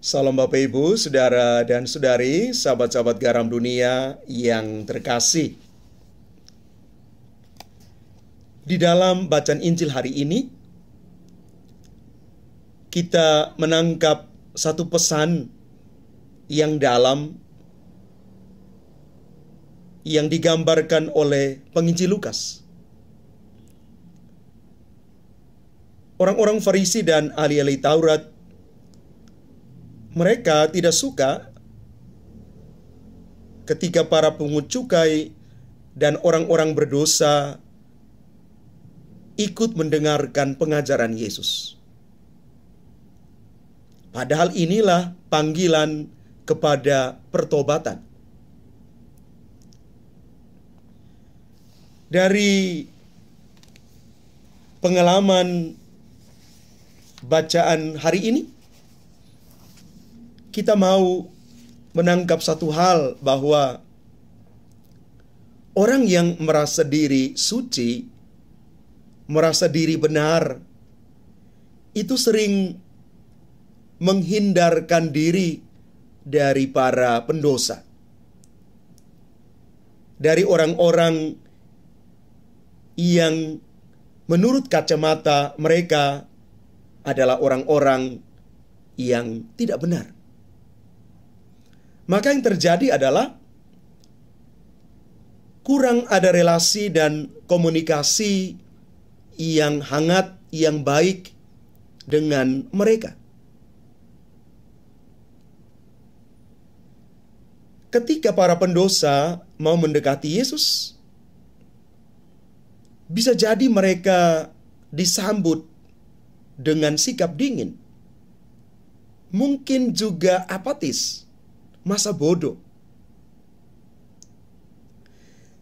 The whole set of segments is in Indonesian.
Salam Bapak Ibu, Saudara dan Saudari, sahabat-sahabat garam dunia yang terkasih. Di dalam bacaan Injil hari ini, kita menangkap satu pesan yang dalam yang digambarkan oleh penginjil Lukas. Orang-orang Farisi dan ahli-ahli Taurat, mereka tidak suka ketika para pungut cukai dan orang-orang berdosa ikut mendengarkan pengajaran Yesus. Padahal inilah panggilan kepada pertobatan. Dari pengalaman bacaan hari ini, kita mau menangkap satu hal, bahwa orang yang merasa diri suci, merasa diri benar, itu sering menghindarkan diri dari para pendosa, dari orang-orang yang menurut kacamata mereka adalah orang-orang yang tidak benar. Maka yang terjadi adalah kurang ada relasi dan komunikasi yang hangat, yang baik dengan mereka. Ketika para pendosa mau mendekati Yesus, bisa jadi mereka disambut dengan sikap dingin, mungkin juga apatis, masa bodoh.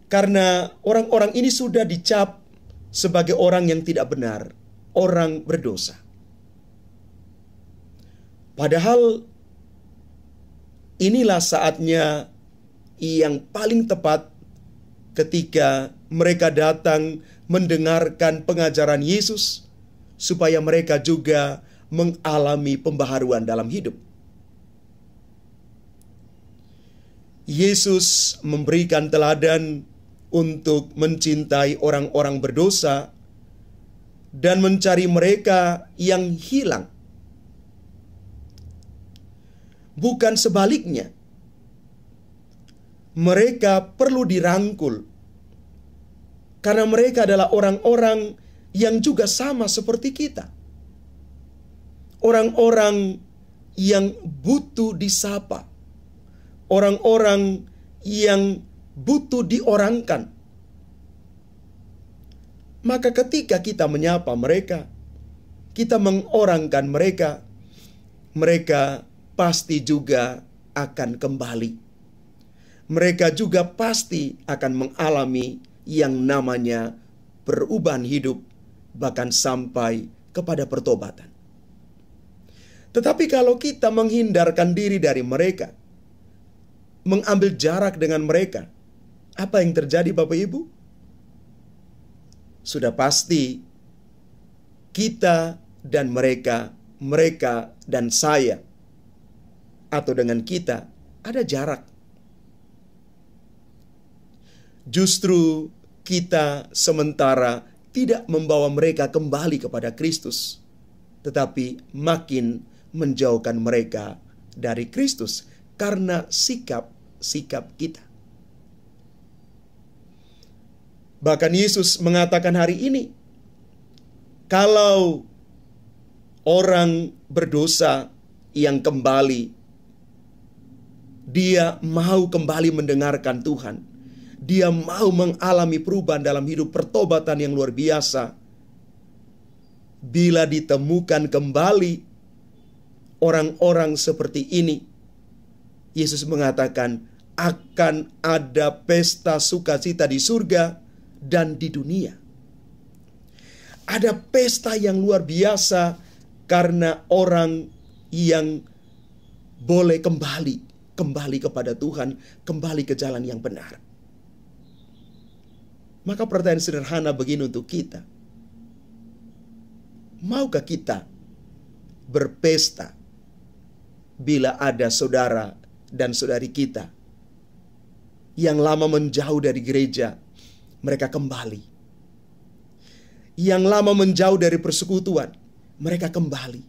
Karena orang-orang ini sudah dicap sebagai orang yang tidak benar, orang berdosa. Padahal inilah saatnya yang paling tepat ketika mereka datang mendengarkan pengajaran Yesus, supaya mereka juga mengalami pembaharuan dalam hidup. Yesus memberikan teladan untuk mencintai orang-orang berdosa dan mencari mereka yang hilang. Bukan sebaliknya. Mereka perlu dirangkul, karena mereka adalah orang-orang yang juga sama seperti kita. Orang-orang yang butuh disapa. Orang-orang yang butuh diorangkan. Maka ketika kita menyapa mereka, kita mengorangkan mereka, mereka pasti juga akan kembali. Mereka juga pasti akan mengalami yang namanya perubahan hidup, bahkan sampai kepada pertobatan. Tetapi kalau kita menghindarkan diri dari mereka, mengambil jarak dengan mereka, apa yang terjadi Bapak Ibu? Sudah pasti kita dan mereka, mereka dan saya, atau dengan kita ada jarak. Justru kita sementara tidak membawa mereka kembali kepada Kristus, tetapi makin menjauhkan mereka dari Kristus karena sikap kita. Bahkan Yesus mengatakan hari ini, kalau orang berdosa yang kembali, dia mau kembali mendengarkan Tuhan, dia mau mengalami perubahan dalam hidup, pertobatan yang luar biasa. Bila ditemukan kembali orang-orang seperti ini, Yesus mengatakan akan ada pesta sukacita di surga dan di dunia. Ada pesta yang luar biasa karena orang yang boleh kembali kepada Tuhan, kembali ke jalan yang benar. Maka pertanyaan sederhana begini untuk kita. Maukah kita berpesta bila ada saudara dan saudari kita yang lama menjauh dari gereja, mereka kembali. Yang lama menjauh dari persekutuan, mereka kembali.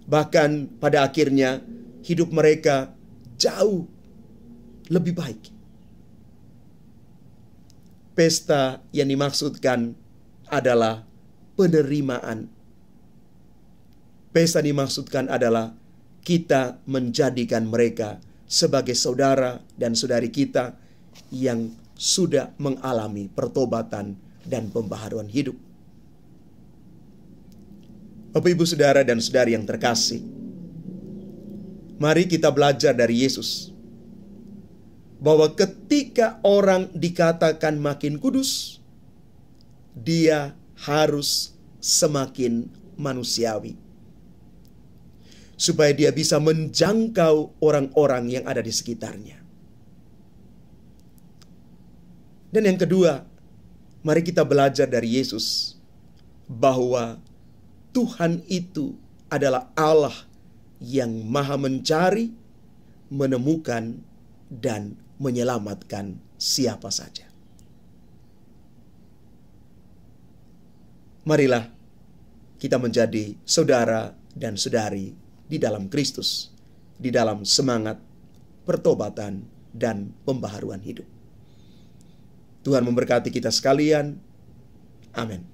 Bahkan pada akhirnya hidup mereka jauh lebih baik. Pesta yang dimaksudkan adalah penerimaan. Pesta dimaksudkan adalah kita menjadikan mereka sebagai saudara dan saudari kita yang sudah mengalami pertobatan dan pembaharuan hidup. Bapak, Ibu, saudara dan saudari yang terkasih, mari kita belajar dari Yesus bahwa ketika orang dikatakan makin kudus, dia harus semakin manusiawi, supaya dia bisa menjangkau orang-orang yang ada di sekitarnya. Dan yang kedua, mari kita belajar dari Yesus bahwa Tuhan itu adalah Allah yang maha mencari, menemukan, dan menyelamatkan siapa saja. Marilah kita menjadi saudara dan saudari di dalam Kristus, di dalam semangat pertobatan dan pembaharuan hidup. Tuhan memberkati kita sekalian. Amin.